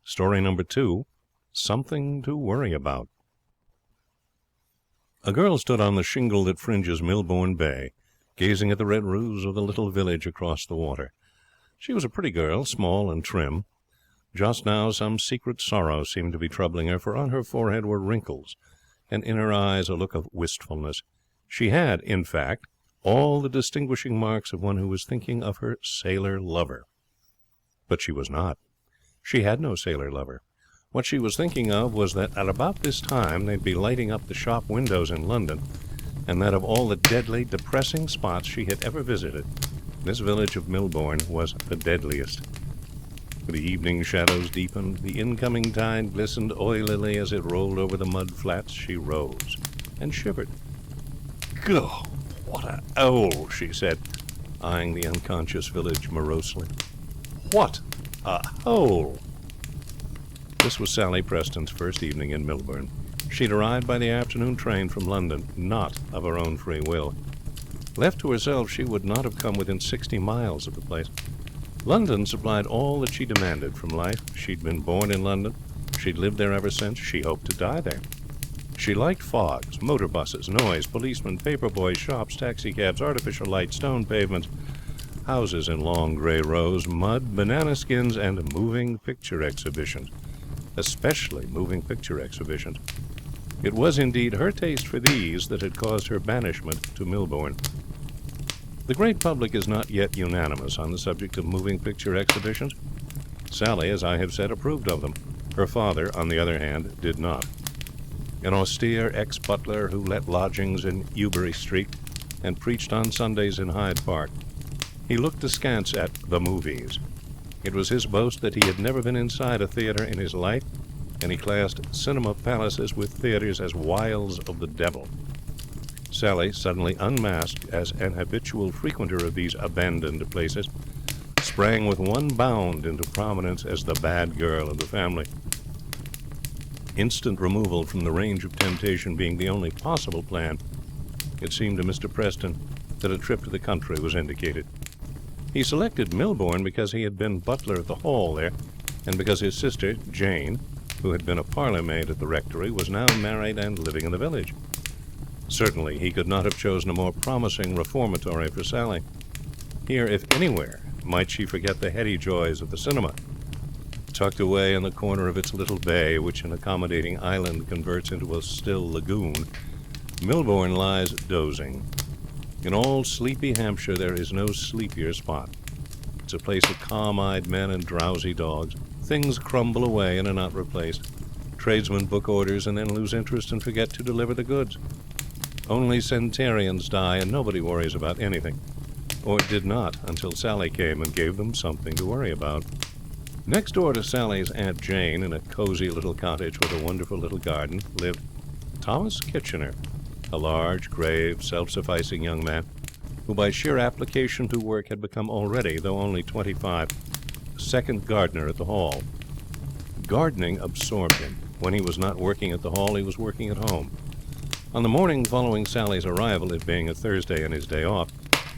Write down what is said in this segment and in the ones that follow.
Story number 2, Something to Worry About. A girl stood on the shingle that fringes Millbourne Bay, gazing at the red roofs of the little village across the water. She was a pretty girl, small and trim. Just now some secret sorrow seemed to be troubling her, for on her forehead were wrinkles, and in her eyes a look of wistfulness. She had, in fact, all the distinguishing marks of one who was thinking of her sailor lover. But she was not. She had no sailor lover. What she was thinking of was that at about this time they'd be lighting up the shop windows in London, and that of all the deadly, depressing spots she had ever visited, this village of Millbourne was the deadliest. The evening shadows deepened, the incoming tide glistened oilily as it rolled over the mud flats. She rose and shivered. "Gah, what a hole," she said, eyeing the unconscious village morosely. "What a hole!" This was Sally Preston's first evening in Millbourne. She'd arrived by the afternoon train from London, not of her own free will. Left to herself, she would not have come within 60 miles of the place. London supplied all that she demanded from life. She'd been born in London. She'd lived there ever since. She hoped to die there. She liked fogs, motor buses, noise, policemen, paper boys, shops, taxicabs, artificial light, stone pavements, houses in long grey rows, mud, banana skins, and moving picture exhibitions. Especially moving picture exhibitions. It was indeed her taste for these that had caused her banishment to Millbourne. The great public is not yet unanimous on the subject of moving picture exhibitions. Sally, as I have said, approved of them. Her father, on the other hand, did not. An austere ex-butler who let lodgings in Ebury Street and preached on Sundays in Hyde Park. He looked askance at the movies. It was his boast that he had never been inside a theatre in his life, and he classed cinema palaces with theatres as wiles of the devil. Sally, suddenly unmasked as an habitual frequenter of these abandoned places, sprang with one bound into prominence as the bad girl of the family. Instant removal from the range of temptation being the only possible plan, it seemed to Mr. Preston that a trip to the country was indicated. He selected Millbourne because he had been butler at the hall there, and because his sister, Jane, who had been a parlour maid at the rectory, was now married and living in the village. Certainly he could not have chosen a more promising reformatory for Sally. Here, if anywhere, might she forget the heady joys of the cinema. Tucked away in the corner of its little bay, which an accommodating island converts into a still lagoon, Millbourne lies dozing. In all sleepy Hampshire there is no sleepier spot. It's a place of calm-eyed men and drowsy dogs. Things crumble away and are not replaced. Tradesmen book orders and then lose interest and forget to deliver the goods. Only centenarians die, and nobody worries about anything. Or did not until Sally came and gave them something to worry about. Next door to Sally's Aunt Jane, in a cozy little cottage with a wonderful little garden, lived Thomas Kitchener, a large, grave, self-sufficing young man, who by sheer application to work had become already, though only 25, second gardener at the Hall. Gardening absorbed him. When he was not working at the Hall, he was working at home. On the morning following Sally's arrival, it being a Thursday and his day off,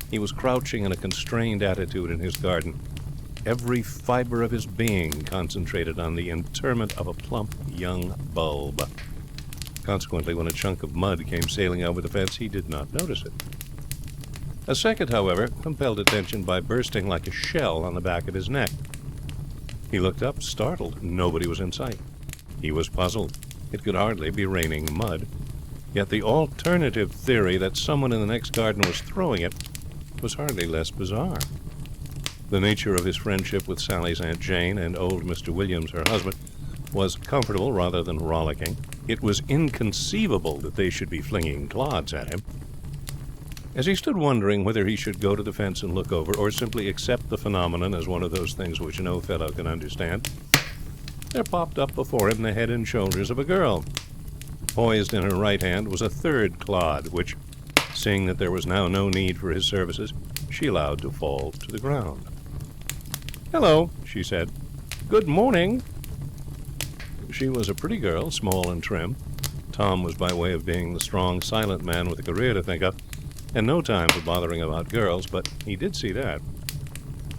he was crouching in a constrained attitude in his garden, every fibre of his being concentrated on the interment of a plump young bulb. Consequently, when a chunk of mud came sailing over the fence, he did not notice it. A second, however, compelled attention by bursting like a shell on the back of his neck. He looked up, startled. Nobody was in sight. He was puzzled. It could hardly be raining mud. Yet the alternative theory that someone in the next garden was throwing it was hardly less bizarre. The nature of his friendship with Sally's Aunt Jane and old Mr. Williams, her husband, was comfortable rather than rollicking. It was inconceivable that they should be flinging clods at him. As he stood wondering whether he should go to the fence and look over, or simply accept the phenomenon as one of those things which no fellow can understand, there popped up before him the head and shoulders of a girl. Poised in her right hand was a third clod, which, seeing that there was now no need for his services, she allowed to fall to the ground. "Hello," she said. "Good morning." She was a pretty girl, small and trim. Tom was by way of being the strong, silent man with a career to think of, and no time for bothering about girls, but he did see that.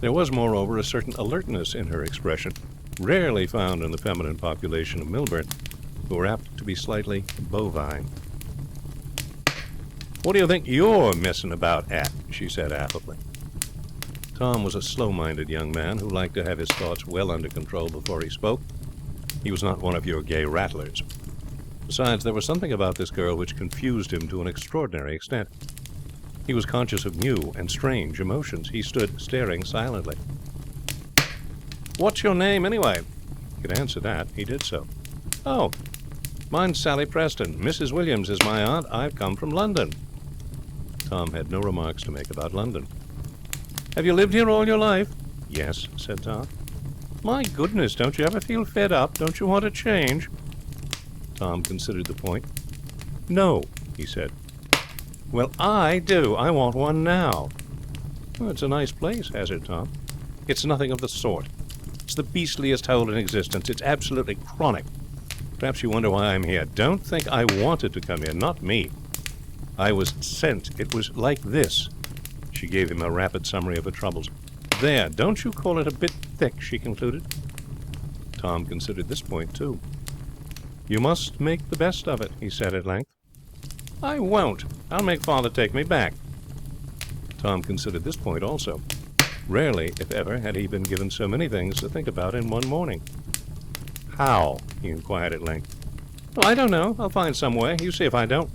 There was, moreover, a certain alertness in her expression, rarely found in the feminine population of Millburn, who were apt to be slightly bovine. "What do you think you're messing about at?" she said affably. Tom was a slow-minded young man who liked to have his thoughts well under control before he spoke. He was not one of your gay rattlers. Besides, there was something about this girl which confused him to an extraordinary extent. He was conscious of new and strange emotions. He stood staring silently. "What's your name, anyway?" He could answer that. He did so. "Oh, mine's Sally Preston. Mrs. Williams is my aunt. I've come from London." Tom had no remarks to make about London. "Have you lived here all your life?" "Yes," said Tom. "My goodness, don't you ever feel fed up? Don't you want a change?" Tom considered the point. "No," he said. "Well, I do. I want one now." "Well, it's a nice place," hazarded Tom. "It's nothing of the sort. It's the beastliest hole in existence. It's absolutely chronic. Perhaps you wonder why I'm here. Don't think I wanted to come here. Not me. I was sent. It was like this." She gave him a rapid summary of her troubles. "There, don't you call it a bit thick?" she concluded. Tom considered this point, too. "You must make the best of it," he said at length. "I won't. I'll make Father take me back." Tom considered this point also. Rarely, if ever, had he been given so many things to think about in one morning. "How?" he inquired at length. "Oh, I don't know. I'll find some way. You see if I don't.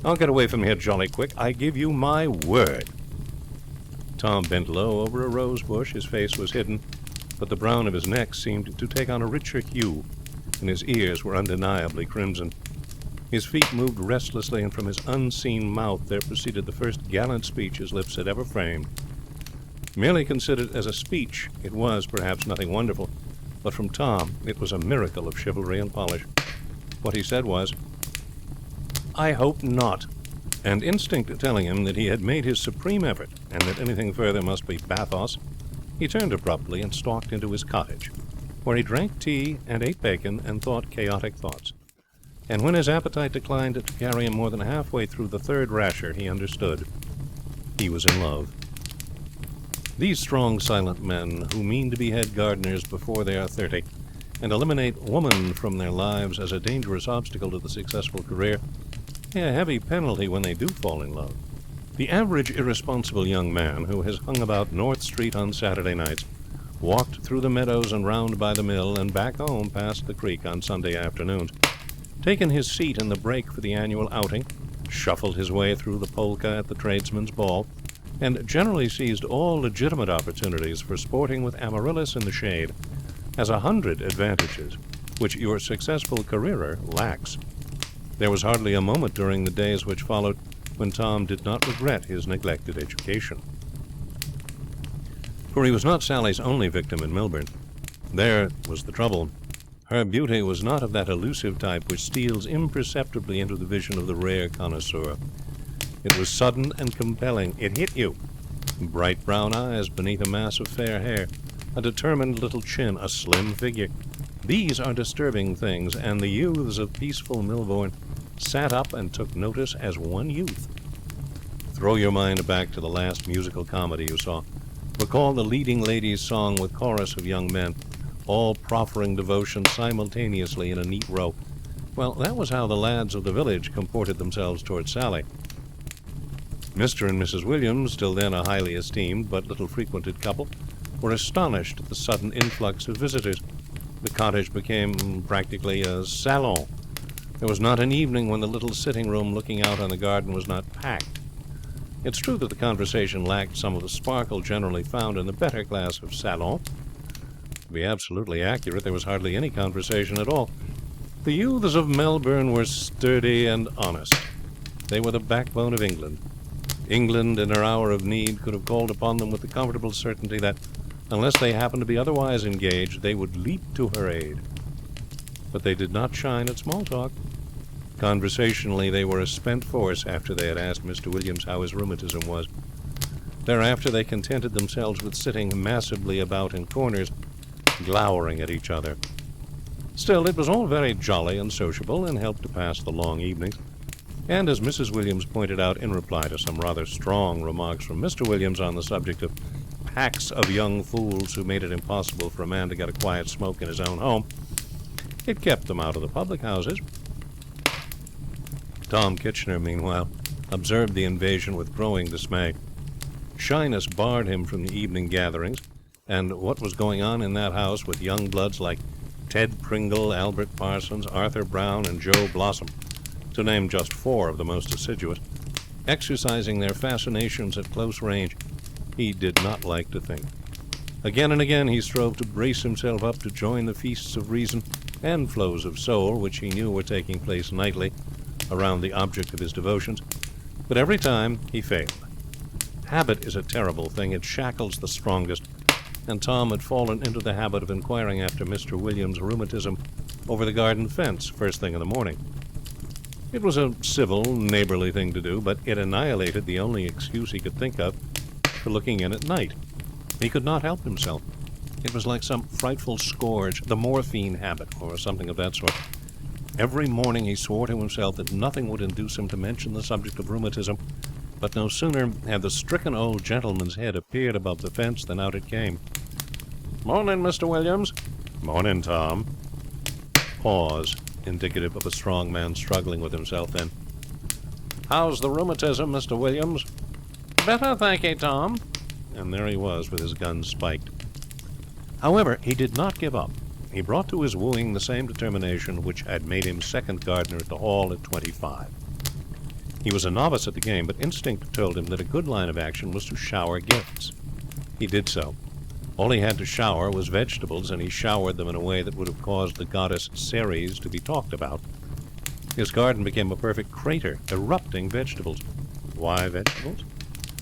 I'll get away from here jolly quick. I give you my word." Tom bent low over a rose bush. His face was hidden, but the brown of his neck seemed to take on a richer hue, and his ears were undeniably crimson. His feet moved restlessly, and from his unseen mouth there proceeded the first gallant speech his lips had ever framed. Merely considered as a speech, it was, perhaps, nothing wonderful, but from Tom it was a miracle of chivalry and polish. What he said was, "I hope not," and instinct telling him that he had made his supreme effort, and that anything further must be bathos, he turned abruptly and stalked into his cottage, where he drank tea and ate bacon and thought chaotic thoughts. And when his appetite declined to carry him more than halfway through the third rasher, he understood. He was in love. These strong, silent men, who mean to be head gardeners before they are 30, and eliminate woman from their lives as a dangerous obstacle to the successful career, pay a heavy penalty when they do fall in love. The average irresponsible young man who has hung about North Street on Saturday nights, walked through the meadows and round by the mill and back home past the creek on Sunday afternoons, taken his seat in the break for the annual outing, shuffled his way through the polka at the tradesmen's ball, and generally seized all legitimate opportunities for sporting with Amaryllis in the shade, has 100 advantages which your successful careerer lacks. There was hardly a moment during the days which followed when Tom did not regret his neglected education. For he was not Sally's only victim in Millburn. There was the trouble. Her beauty was not of that elusive type which steals imperceptibly into the vision of the rare connoisseur. It was sudden and compelling. It hit you. Bright brown eyes beneath a mass of fair hair, a determined little chin, a slim figure. These are disturbing things, and the youths of peaceful Millbourne sat up and took notice as one youth. Throw your mind back to the last musical comedy you saw. Recall the leading lady's song with chorus of young men, all proffering devotion simultaneously in a neat row. Well, that was how the lads of the village comported themselves towards Sally. Mr. and Mrs. Williams, till then a highly esteemed but little frequented couple, were astonished at the sudden influx of visitors. The cottage became practically a salon. There was not an evening when the little sitting room looking out on the garden was not packed. It's true that the conversation lacked some of the sparkle generally found in the better class of salon. To be absolutely accurate, there was hardly any conversation at all. The youths of Melbourne were sturdy and honest. They were the backbone of England. England, in her hour of need, could have called upon them with the comfortable certainty that, unless they happened to be otherwise engaged, they would leap to her aid. But they did not shine at small talk. Conversationally, they were a spent force after they had asked Mr. Williams how his rheumatism was. Thereafter, they contented themselves with sitting massively about in corners, glowering at each other. Still, it was all very jolly and sociable, and helped to pass the long evenings. And as Mrs. Williams pointed out in reply to some rather strong remarks from Mr. Williams on the subject of packs of young fools who made it impossible for a man to get a quiet smoke in his own home, it kept them out of the public houses. Tom Kitchener, meanwhile, observed the invasion with growing dismay. Shyness barred him from the evening gatherings, and what was going on in that house with young bloods like Ted Pringle, Albert Parsons, Arthur Brown, and Joe Blossom, to name just 4 of the most assiduous, exercising their fascinations at close range, he did not like to think. Again and again he strove to brace himself up to join the feasts of reason and flows of soul which he knew were taking place nightly around the object of his devotions, but every time he failed. Habit is a terrible thing. It shackles the strongest, and Tom had fallen into the habit of inquiring after Mr. Williams' rheumatism over the garden fence first thing in the morning. It was a civil, neighborly thing to do, but it annihilated the only excuse he could think of for looking in at night. He could not help himself. It was like some frightful scourge, the morphine habit, or something of that sort. Every morning he swore to himself that nothing would induce him to mention the subject of rheumatism, but no sooner had the stricken old gentleman's head appeared above the fence than out it came. "Morning, Mr. Williams." "Morning, Tom." Pause, indicative of a strong man struggling with himself then. "How's the rheumatism, Mr. Williams?" "Better, thank ye, Tom." And there he was with his gun spiked. However, he did not give up. He brought to his wooing the same determination which had made him second gardener at the Hall at 25. He was a novice at the game, but instinct told him that a good line of action was to shower gifts. He did so. All he had to shower was vegetables, and he showered them in a way that would have caused the goddess Ceres to be talked about. His garden became a perfect crater, erupting vegetables. Why vegetables?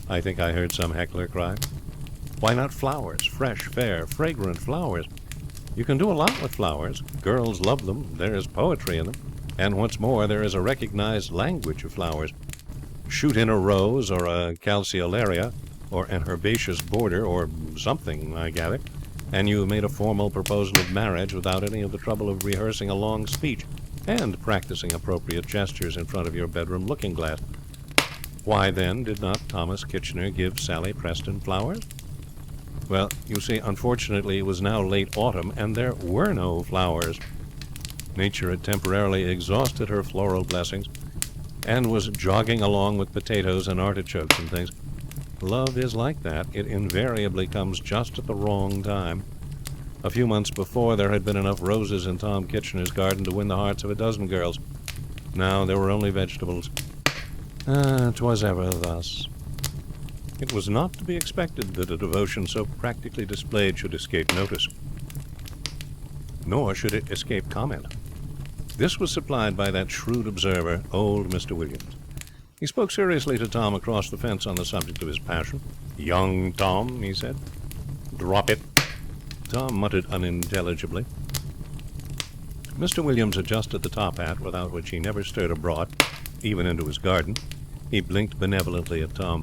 I think I heard some heckler cry. Why not flowers? Fresh, fair, fragrant flowers. You can do a lot with flowers. Girls love them. There is poetry in them. And what's more, there is a recognized language of flowers. Shoot in a rose, or a calceolaria, or an herbaceous border, or something, I gather, and you have made a formal proposal of marriage without any of the trouble of rehearsing a long speech and practicing appropriate gestures in front of your bedroom looking-glass. Why, then, did not Thomas Kitchener give Sally Preston flowers? Well, you see, unfortunately, it was now late autumn, and there were no flowers. Nature had temporarily exhausted her floral blessings, and was jogging along with potatoes and artichokes and things. Love is like that. It invariably comes just at the wrong time. A few months before, there had been enough roses in Tom Kitchener's garden to win the hearts of a dozen girls. Now there were only vegetables. 'Twas ever thus. It was not to be expected that a devotion so practically displayed should escape notice. Nor should it escape comment. This was supplied by that shrewd observer, old Mr. Williams. He spoke seriously to Tom across the fence on the subject of his passion. "Young Tom," he said. "Drop it." Tom muttered unintelligibly. Mr. Williams adjusted the top hat, without which he never stirred abroad, even into his garden. He blinked benevolently at Tom.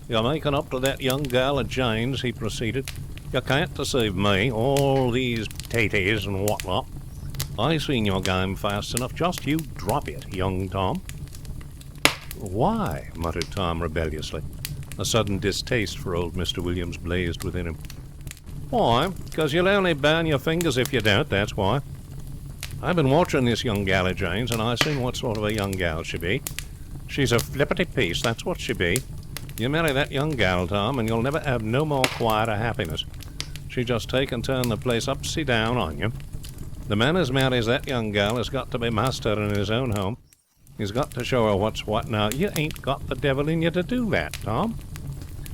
"You're making up to that young gal of Jane's," he proceeded. "You can't deceive me. All these taties and what-not. I seen your game fast enough. Just you drop it, young Tom." "Why?" muttered Tom rebelliously. A sudden distaste for old Mr. Williams blazed within him. "Why? Because you'll only burn your fingers if you don't, that's why. I've been watching this young gal of Jane's, and I seen what sort of a young gal she be. She's a flippity piece, that's what she be. You marry that young gal, Tom, and you'll never have no more quiet or happiness. She just take and turn the place upside down on you. The man as marries that young gal has got to be master in his own home. He's got to show her what's what. Now, you ain't got the devil in you to do that, Tom.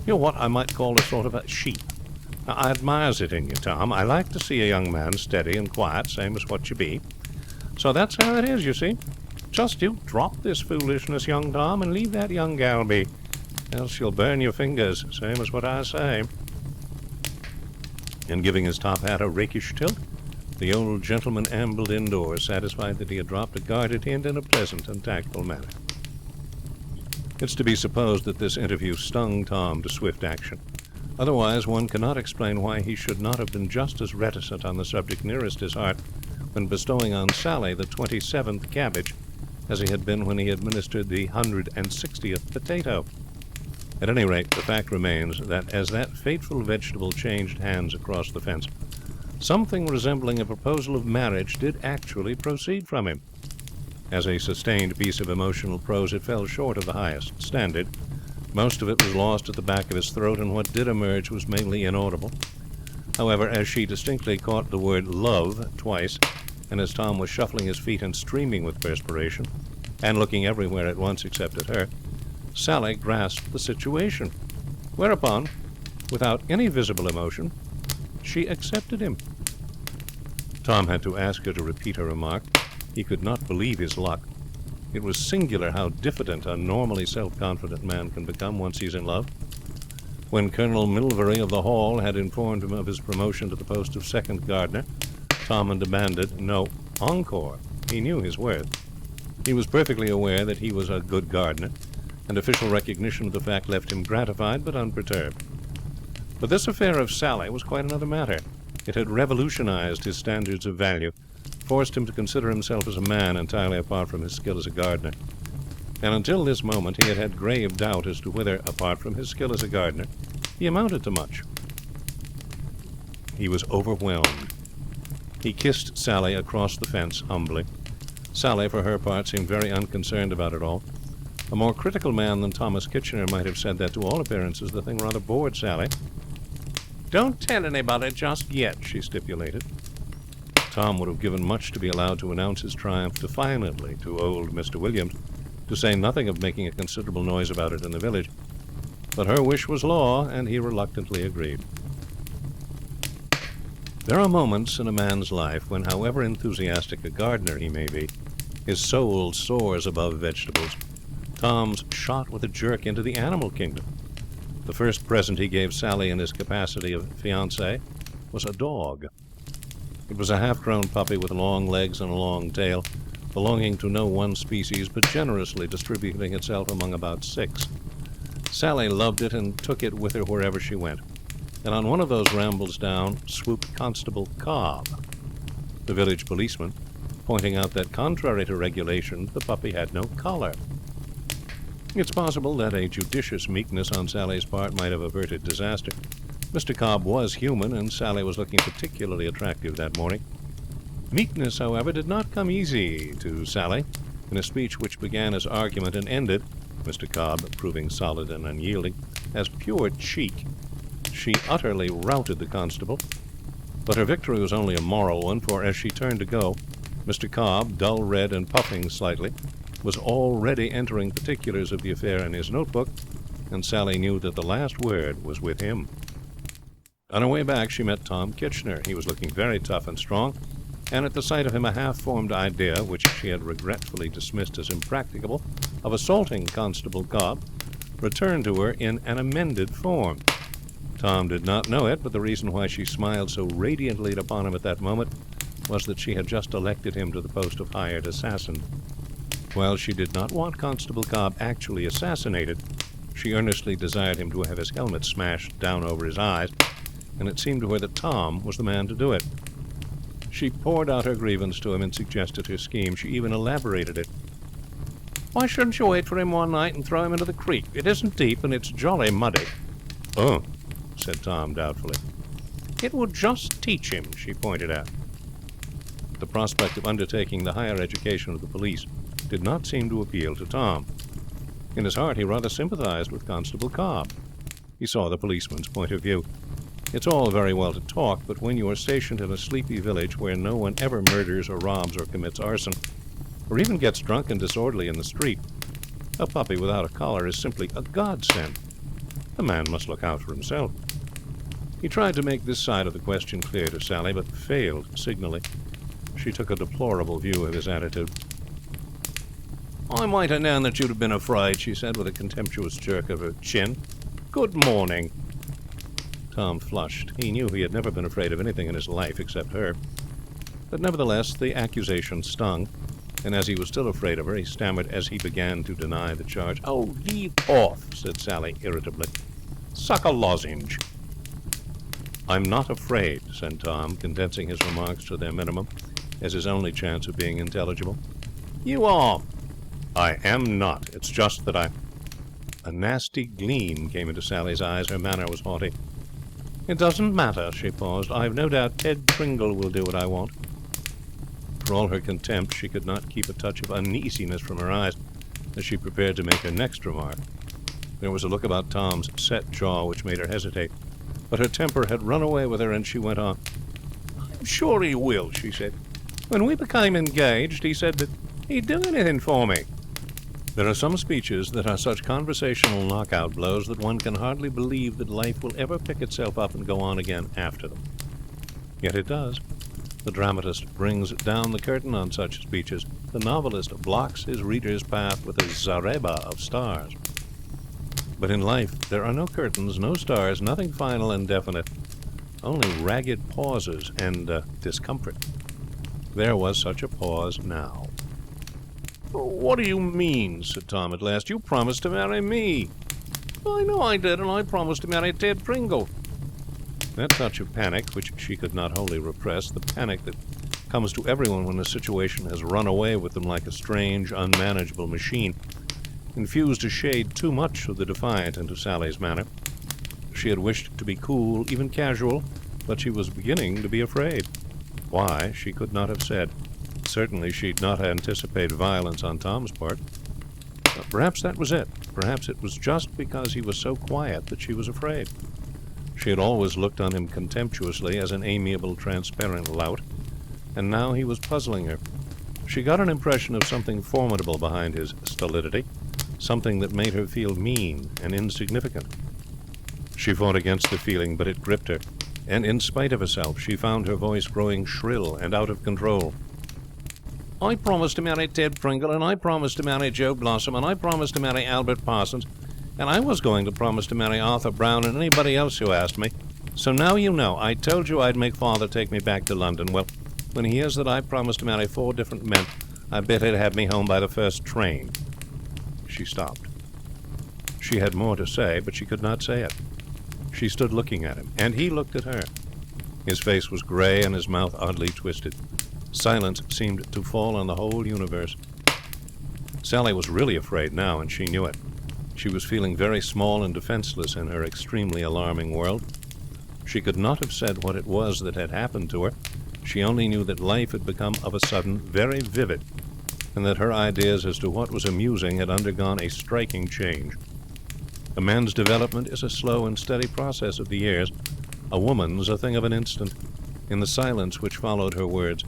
You're what I might call a sort of a sheep. Now, I admires it in you, Tom. I like to see a young man steady and quiet, same as what you be. So that's how it is, you see. Just you drop this foolishness, young Tom, and leave that young gal be. Else you'll burn your fingers, same as what I say." And giving his top hat a rakish tilt, the old gentleman ambled indoors, satisfied that he had dropped a guarded hint in a pleasant and tactful manner. It's to be supposed that this interview stung Tom to swift action. Otherwise, one cannot explain why he should not have been just as reticent on the subject nearest his heart when bestowing on Sally the 27th cabbage as he had been when he administered the 160th potato. At any rate, the fact remains that as that fateful vegetable changed hands across the fence, something resembling a proposal of marriage did actually proceed from him. As a sustained piece of emotional prose, it fell short of the highest standard. Most of it was lost at the back of his throat, and what did emerge was mainly inaudible. However, as she distinctly caught the word love twice, and as Tom was shuffling his feet and streaming with perspiration, and looking everywhere at once except at her, Sally grasped the situation. Whereupon, without any visible emotion, she accepted him. Tom had to ask her to repeat her remark. He could not believe his luck. It was singular how diffident a normally self-confident man can become once he's in love. When Colonel Milvery of the Hall had informed him of his promotion to the post of second gardener, Tom had demanded no encore. He knew his worth. He was perfectly aware that he was a good gardener, and official recognition of the fact left him gratified but unperturbed. But this affair of Sally was quite another matter. It had revolutionized his standards of value, forced him to consider himself as a man entirely apart from his skill as a gardener. And until this moment he had had grave doubt as to whether, apart from his skill as a gardener, he amounted to much. He was overwhelmed. He kissed Sally across the fence humbly. Sally, for her part, seemed very unconcerned about it all. A more critical man than Thomas Kitchener might have said that to all appearances the thing rather bored Sally. "Don't tell anybody just yet," she stipulated. Tom would have given much to be allowed to announce his triumph defiantly to old Mr. Williams, to say nothing of making a considerable noise about it in the village. But her wish was law, and he reluctantly agreed. There are moments in a man's life when, however enthusiastic a gardener he may be, his soul soars above vegetables. Tom's shot with a jerk into the animal kingdom. The first present he gave Sally in his capacity of fiancé was a dog. It was a half-grown puppy with long legs and a long tail, belonging to no one species, but generously distributing itself among about 6. Sally loved it and took it with her wherever she went. And on one of those rambles down swooped Constable Cobb, the village policeman, pointing out that, contrary to regulation, the puppy had no collar. It's possible that a judicious meekness on Sally's part might have averted disaster. Mr. Cobb was human, and Sally was looking particularly attractive that morning. Meekness, however, did not come easy to Sally. In a speech which began as argument and ended, Mr. Cobb proving solid and unyielding, as pure cheek, she utterly routed the constable. But her victory was only a moral one, for as she turned to go, Mr. Cobb, dull red and puffing slightly, was already entering particulars of the affair in his notebook, and Sally knew that the last word was with him. On her way back she met Tom Kitchener. He was looking very tough and strong, and at the sight of him a half-formed idea, which she had regretfully dismissed as impracticable, of assaulting Constable Cobb, returned to her in an amended form. Tom did not know it, but the reason why she smiled so radiantly upon him at that moment was that she had just elected him to the post of hired assassin. While she did not want Constable Cobb actually assassinated, she earnestly desired him to have his helmet smashed down over his eyes, and it seemed to her that Tom was the man to do it. She poured out her grievance to him and suggested her scheme. She even elaborated it. "Why shouldn't you wait for him one night and throw him into the creek? It isn't deep, and it's jolly muddy." "Oh," said Tom doubtfully. "It would just teach him," she pointed out. The prospect of undertaking the higher education of the police did not seem to appeal to Tom. In his heart he rather sympathized with Constable Cobb. He saw the policeman's point of view. It's all very well to talk, but when you are stationed in a sleepy village where no one ever murders or robs or commits arson, or even gets drunk and disorderly in the street, a puppy without a collar is simply a godsend. The man must look out for himself. He tried to make this side of the question clear to Sally, but failed signally. She took a deplorable view of his attitude. "I might have known that you'd have been afraid," she said with a contemptuous jerk of her chin. "Good morning." Tom flushed. He knew he had never been afraid of anything in his life except her. But nevertheless the accusation stung, and as he was still afraid of her, he stammered as he began to deny the charge. "Oh, leave off," said Sally irritably. "Suck a lozenge." "I'm not afraid," said Tom, condensing his remarks to their minimum as his only chance of being intelligible. "You are." "I am not. It's just that A nasty gleam came into Sally's eyes. Her manner was haughty. "It doesn't matter," she paused. "I've no doubt Ted Pringle will do what I want." For all her contempt, she could not keep a touch of uneasiness from her eyes as she prepared to make her next remark. There was a look about Tom's set jaw which made her hesitate, but her temper had run away with her, and she went on. "I'm sure he will," she said. "When we became engaged, he said that he'd do anything for me." There are some speeches that are such conversational knockout blows that one can hardly believe that life will ever pick itself up and go on again after them. Yet it does. The dramatist brings down the curtain on such speeches. The novelist blocks his reader's path with a zareba of stars. But in life there are no curtains, no stars, nothing final and definite, only ragged pauses and discomfort. There was such a pause now. "What do you mean?" said Tom at last. "You promised to marry me." "I know I did, and I promised to marry Ted Pringle." That touch of panic, which she could not wholly repress, the panic that comes to everyone when a situation has run away with them like a strange, unmanageable machine, infused a shade too much of the defiant into Sally's manner. She had wished to be cool, even casual, but she was beginning to be afraid. Why, she could not have said. Certainly she'd not anticipate violence on Tom's part. But perhaps that was it. Perhaps it was just because he was so quiet that she was afraid. She had always looked on him contemptuously as an amiable, transparent lout, and now he was puzzling her. She got an impression of something formidable behind his stolidity, something that made her feel mean and insignificant. She fought against the feeling, but it gripped her, and in spite of herself she found her voice growing shrill and out of control. "I promised to marry Ted Pringle, and I promised to marry Joe Blossom, and I promised to marry Albert Parsons, and I was going to promise to marry Arthur Brown and anybody else who asked me. So now you know. I told you I'd make Father take me back to London. Well, when he hears that I promised to marry 4 different men, I bet he'd have me home by the first train." She stopped. She had more to say, but she could not say it. She stood looking at him, and he looked at her. His face was gray and his mouth oddly twisted. Silence seemed to fall on the whole universe. Sally was really afraid now, and she knew it. She was feeling very small and defenseless in her extremely alarming world. She could not have said what it was that had happened to her. She only knew that life had become of a sudden very vivid, and that her ideas as to what was amusing had undergone a striking change. A man's development is a slow and steady process of the years. A woman's a thing of an instant. In the silence which followed her words,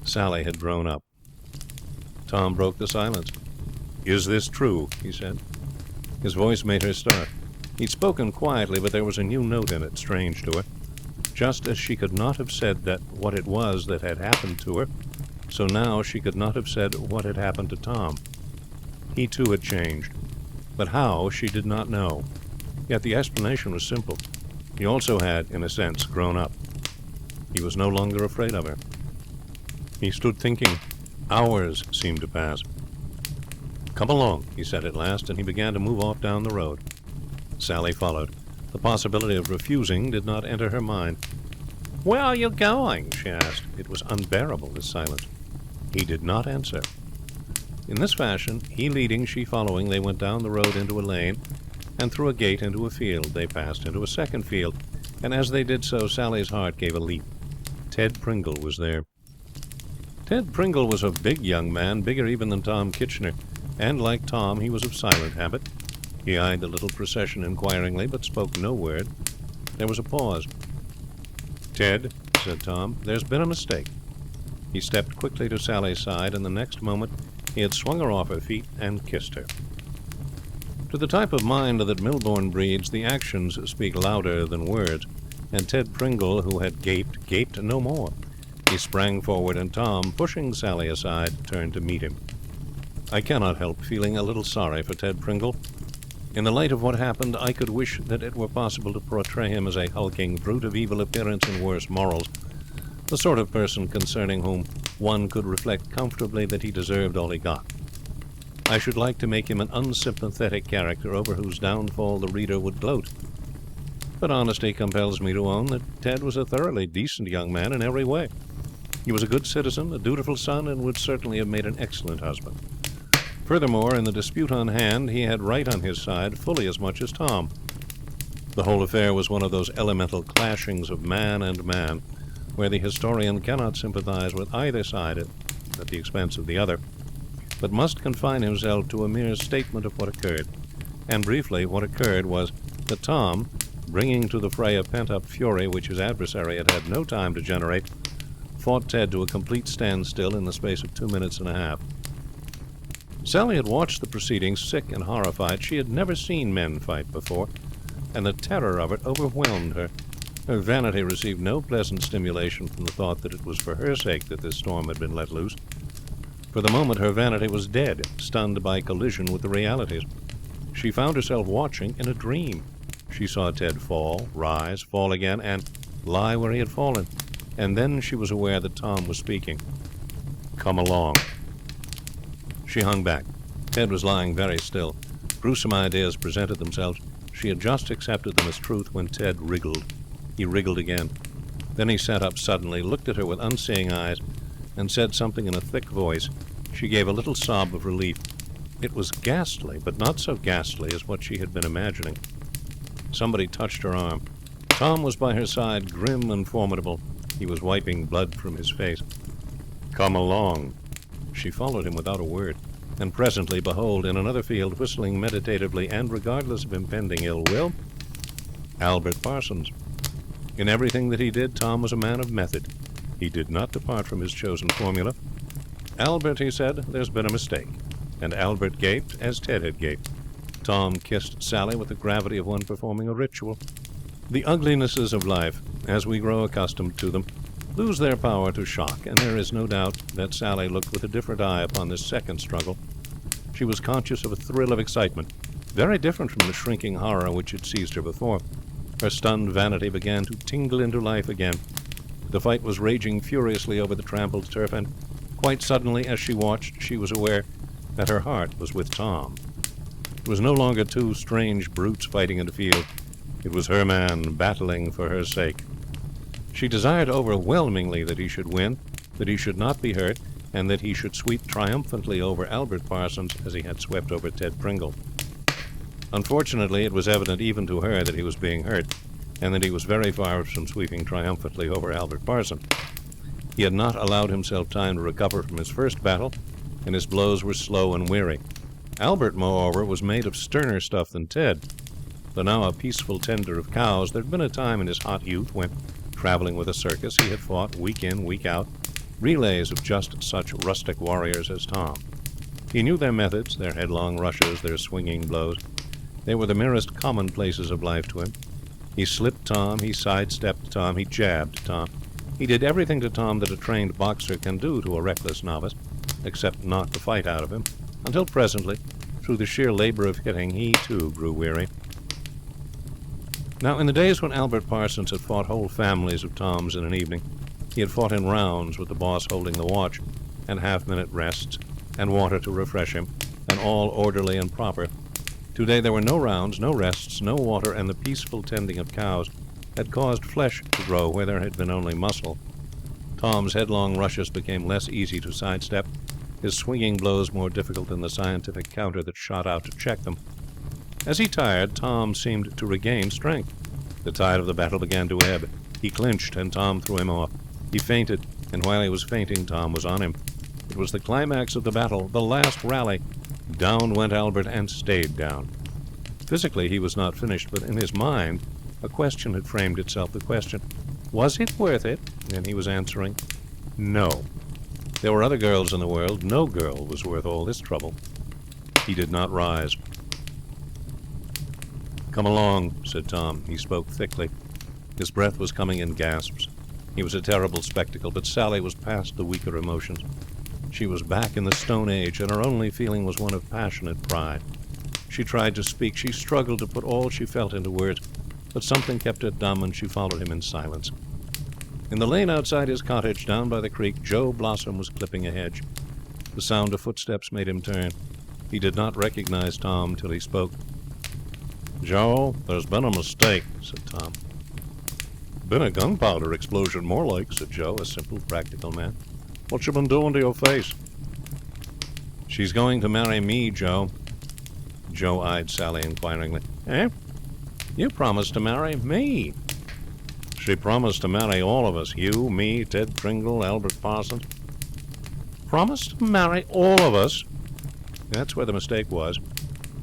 Sally had grown up. Tom broke the silence. "Is this true?" he said. His voice made her start. He'd spoken quietly, but there was a new note in it, strange to her. Just as she could not have said that what it was that had happened to her, so now she could not have said what had happened to Tom. He too had changed, but how she did not know. Yet the explanation was simple. He also had, in a sense, grown up. He was no longer afraid of her. He stood thinking. Hours seemed to pass. "Come along," he said at last, and he began to move off down the road. Sally followed. The possibility of refusing did not enter her mind. "Where are you going?" she asked. It was unbearable, this silence. He did not answer. In this fashion, he leading, she following, they went down the road into a lane, and through a gate into a field. They passed into a second field, and as they did so, Sally's heart gave a leap. Ted Pringle was there. Ted Pringle was a big young man, bigger even than Tom Kitchener, and like Tom, he was of silent habit. He eyed the little procession inquiringly, but spoke no word. There was a pause. "Ted," said Tom, "there's been a mistake." He stepped quickly to Sally's side, and the next moment he had swung her off her feet and kissed her. To the type of mind that Milbourne breeds, the actions speak louder than words, and Ted Pringle, who had gaped no more. He sprang forward, and Tom, pushing Sally aside, turned to meet him. I cannot help feeling a little sorry for Ted Pringle. In the light of what happened, I could wish that it were possible to portray him as a hulking brute of evil appearance and worse morals, the sort of person concerning whom one could reflect comfortably that he deserved all he got. I should like to make him an unsympathetic character over whose downfall the reader would gloat. But honesty compels me to own that Ted was a thoroughly decent young man in every way. He was a good citizen, a dutiful son, and would certainly have made an excellent husband. Furthermore, in the dispute on hand, he had right on his side fully as much as Tom. The whole affair was one of those elemental clashings of man and man, where the historian cannot sympathize with either side at the expense of the other, but must confine himself to a mere statement of what occurred. And briefly, what occurred was that Tom, bringing to the fray a pent-up fury which his adversary had had no time to generate, fought Ted to a complete standstill in the space of 2 minutes and a half. Sally had watched the proceedings, sick and horrified. She had never seen men fight before, and the terror of it overwhelmed her. Her vanity received no pleasant stimulation from the thought that it was for her sake that this storm had been let loose. For the moment her vanity was dead, stunned by collision with the realities. She found herself watching in a dream. She saw Ted fall, rise, fall again, and lie where he had fallen. And then she was aware that Tom was speaking. "Come along." She hung back. Ted was lying very still. Gruesome ideas presented themselves. She had just accepted them as truth when Ted wriggled. He wriggled again. Then he sat up suddenly, looked at her with unseeing eyes, and said something in a thick voice. She gave a little sob of relief. It was ghastly, but not so ghastly as what she had been imagining. Somebody touched her arm. Tom was by her side, grim and formidable. He was wiping blood from his face. "Come along." She followed him without a word, and presently, behold, in another field, whistling meditatively and regardless of impending ill will, Albert Parsons. In everything that he did, Tom was a man of method. He did not depart from his chosen formula. "Albert," he said, "there's been a mistake." And Albert gaped as Ted had gaped. Tom kissed Sally with the gravity of one performing a ritual. The uglinesses of life, as we grow accustomed to them, lose their power to shock, and there is no doubt that Sally looked with a different eye upon this second struggle. She was conscious of a thrill of excitement, very different from the shrinking horror which had seized her before. Her stunned vanity began to tingle into life again. The fight was raging furiously over the trampled turf, and quite suddenly, as she watched, she was aware that her heart was with Tom. It was no longer two strange brutes fighting in the field. It was her man, battling for her sake. She desired overwhelmingly that he should win, that he should not be hurt, and that he should sweep triumphantly over Albert Parsons as he had swept over Ted Pringle. Unfortunately, it was evident even to her that he was being hurt, and that he was very far from sweeping triumphantly over Albert Parsons. He had not allowed himself time to recover from his first battle, and his blows were slow and weary. Albert, moreover, was made of sterner stuff than Ted. Though now a peaceful tender of cows, there had been a time in his hot youth when, traveling with a circus, he had fought, week in, week out, relays of just such rustic warriors as Tom. He knew their methods, their headlong rushes, their swinging blows. They were the merest commonplaces of life to him. He slipped Tom, he sidestepped Tom, he jabbed Tom. He did everything to Tom that a trained boxer can do to a reckless novice, except knock the fight out of him, until presently, through the sheer labor of hitting, he too grew weary. Now, in the days when Albert Parsons had fought whole families of Toms in an evening, he had fought in rounds with the boss holding the watch, and half-minute rests, and water to refresh him, and all orderly and proper. Today there were no rounds, no rests, no water, and the peaceful tending of cows had caused flesh to grow where there had been only muscle. Tom's headlong rushes became less easy to sidestep, his swinging blows more difficult than the scientific counter that shot out to check them. As he tired, Tom seemed to regain strength. The tide of the battle began to ebb. He clinched, and Tom threw him off. He fainted, and while he was fainting, Tom was on him. It was the climax of the battle, the last rally. Down went Albert, and stayed down. Physically he was not finished, but in his mind a question had framed itself. The question, was it worth it? And he was answering, no. There were other girls in the world. No girl was worth all this trouble. He did not rise. "Come along," said Tom. He spoke thickly. His breath was coming in gasps. He was a terrible spectacle, but Sally was past the weaker emotions. She was back in the Stone Age, and her only feeling was one of passionate pride. She tried to speak. She struggled to put all she felt into words, but something kept her dumb, and she followed him in silence. In the lane outside his cottage, down by the creek, Joe Blossom was clipping a hedge. The sound of footsteps made him turn. He did not recognize Tom till he spoke. "Joe, there's been a mistake," said Tom. "Been a gunpowder explosion, more like," said Joe, a simple, practical man. "What you been doing to your face?" She's going to marry me, Joe. Joe eyed Sally inquiringly. Eh? You promised to marry me. She promised to marry all of us. You, me, Ted Pringle, Albert Parsons. Promised to marry all of us? That's where the mistake was.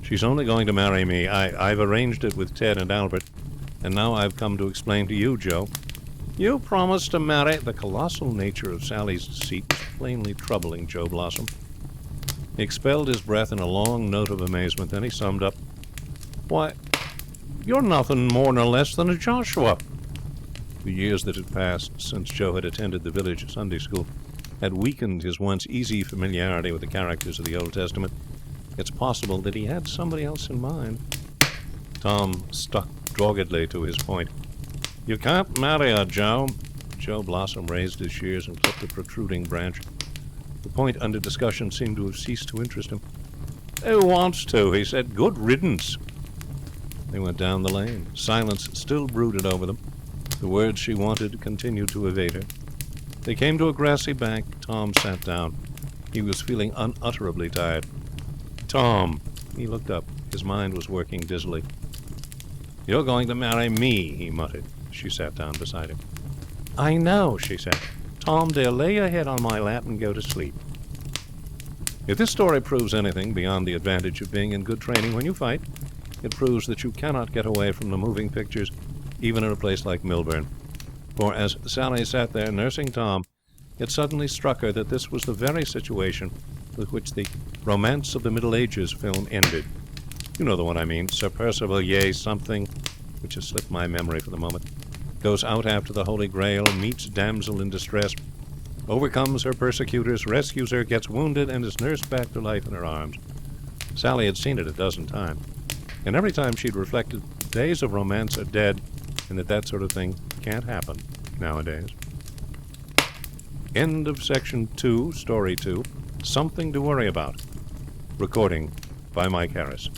She's only going to marry me. I've arranged it with Ted and Albert, and now I've come to explain to you, Joe. You promised to marry... The colossal nature of Sally's deceit was plainly troubling Joe Blossom. He expelled his breath in a long note of amazement. Then he summed up. Why, you're nothing more nor less than a Joshua. The years that had passed since Joe had attended the village Sunday school had weakened his once easy familiarity with the characters of the Old Testament. It's possible that he had somebody else in mind. Tom stuck doggedly to his point. You can't marry her, Joe. Joe Blossom raised his shears and clipped a protruding branch. The point under discussion seemed to have ceased to interest him. Who wants to? He said. Good riddance. They went down the lane. Silence still brooded over them. The words she wanted continued to evade her. They came to a grassy bank. Tom sat down. He was feeling unutterably tired. Tom. He looked up. His mind was working dizzily. You're going to marry me, he muttered. She sat down beside him. I know, she said. Tom, dear, lay your head on my lap and go to sleep. If this story proves anything beyond the advantage of being in good training when you fight, it proves that you cannot get away from the moving pictures, even in a place like Millburn. For as Sally sat there nursing Tom, it suddenly struck her that this was the very situation with which the Romance of the Middle Ages film ended. You know the one I mean. Sir Percival Yea something, which has slipped my memory for the moment, goes out after the Holy Grail, meets damsel in distress, overcomes her persecutors, rescues her, gets wounded, and is nursed back to life in her arms. Sally had seen it a dozen times, and every time she'd reflected days of romance are dead, and that sort of thing can't happen nowadays. End of Section 2, Story 2, Something to Worry About. Recording by Mike Harris.